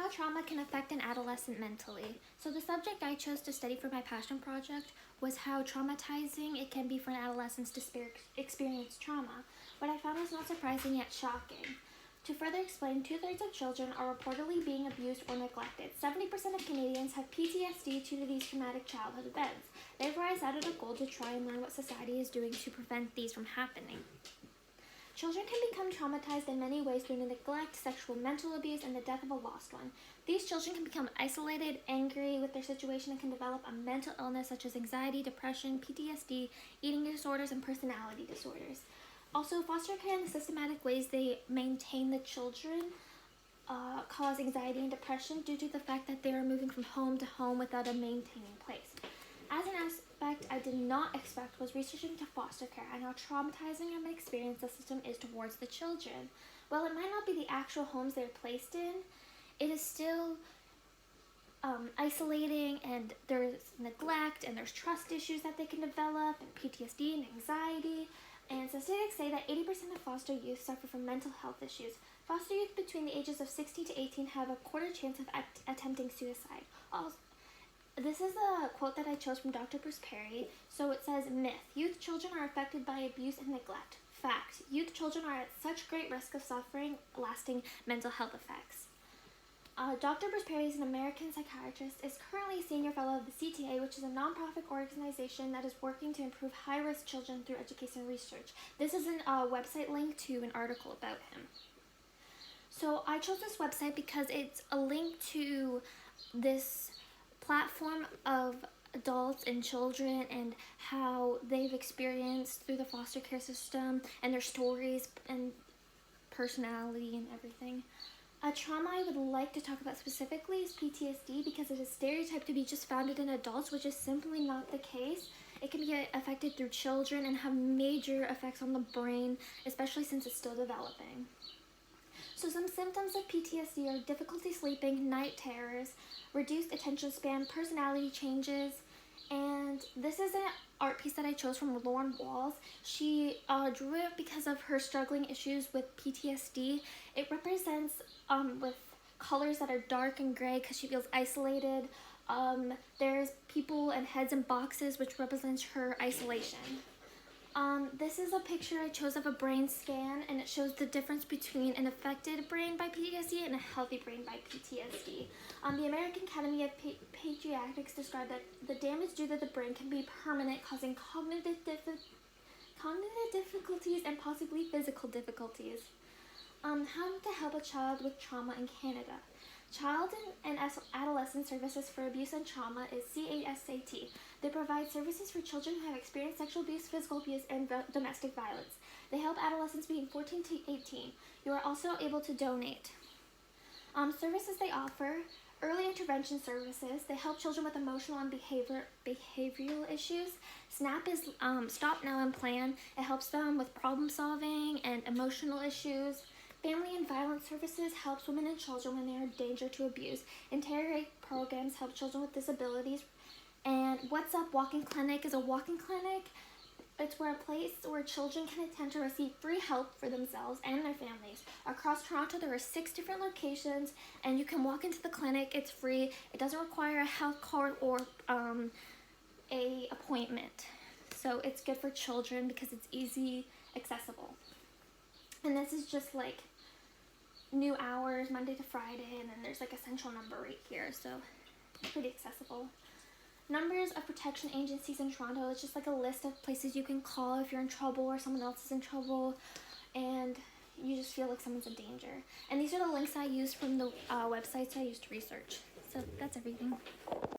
how trauma can affect an adolescent mentally. So the subject I chose to study for my passion project was how traumatizing it can be for an adolescent to experience trauma. What I found was not surprising yet shocking. To further explain, 2/3 of children are reportedly being abused or neglected. 70% of Canadians have PTSD due to these traumatic childhood events. Therefore, I set out a goal to try and learn what society is doing to prevent these from happening. Children can become traumatized in many ways through neglect, sexual mental abuse, and the death of a lost one. These children can become isolated, angry with their situation, and can develop a mental illness such as anxiety, depression, PTSD, eating disorders, and personality disorders. Also, foster care and the systematic ways they maintain the children cause anxiety and depression due to the fact that they are moving from home to home without a maintaining place. As an aspect I did not expect was researching into foster care and how traumatizing of an experience the system is towards the children. While it might not be the actual homes they're placed in, it is still isolating, and there's neglect, and there's trust issues that they can develop, and PTSD and anxiety. And statistics say that 80% of foster youth suffer from mental health issues. Foster youth between the ages of 16 to 18 have a quarter chance of attempting suicide. Also, this is a quote that I chose from Dr. Bruce Perry. So it says, myth, youth children are affected by abuse and neglect. Fact, youth children are at such great risk of suffering lasting mental health effects. Dr. Bruce Perry is an American psychiatrist, is currently a senior fellow of the CTA, which is a nonprofit organization that is working to improve high-risk children through education and research. This is a website link to an article about him. So I chose this website because it's a link to this platform of adults and children and how they've experienced through the foster care system and their stories and personality and everything. A trauma I would like to talk about specifically is PTSD because it is stereotyped to be just founded in adults, which is simply not the case. It can be affected through children and have major effects on the brain, especially since it's still developing. So some symptoms of PTSD are difficulty sleeping, night terrors, reduced attention span, personality changes, and this is an art piece that I chose from Lauren Walls. She drew it because of her struggling issues with PTSD. It represents with colors that are dark and gray because she feels isolated. There's people and heads in boxes, which represents her isolation. This is a picture I chose of a brain scan, and it shows the difference between an affected brain by PTSD and a healthy brain by PTSD. The American Academy of Pediatrics described that the damage due to the brain can be permanent, causing cognitive difficulties and possibly physical difficulties. How to help a child with trauma in Canada. Child and Adolescent Services for Abuse and Trauma is CASAT. They provide services for children who have experienced sexual abuse, physical abuse, and domestic violence. They help adolescents between 14 to 18. You are also able to donate. Services they offer: early intervention services. They help children with emotional and behavioral issues. SNAP is Stop Now and Plan. It helps them with problem solving and emotional issues. Family and Violence Services helps women and children when they are in danger to abuse. Interrogate programs help children with disabilities. And What's Up Walking Clinic is a walking clinic. It's a place where children can attend to receive free help for themselves and their families. Across Toronto, there are 6 different locations, and you can walk into the clinic. It's free. It doesn't require a health card or a appointment. So it's good for children because it's easy accessible. And this is just like new hours, Monday to Friday, and then there's like a central number right here, so pretty accessible. Numbers of protection agencies in Toronto. It's just like a list of places you can call if you're in trouble or someone else is in trouble and you just feel like someone's in danger. And these are the links I used from the websites I used to research. So that's everything.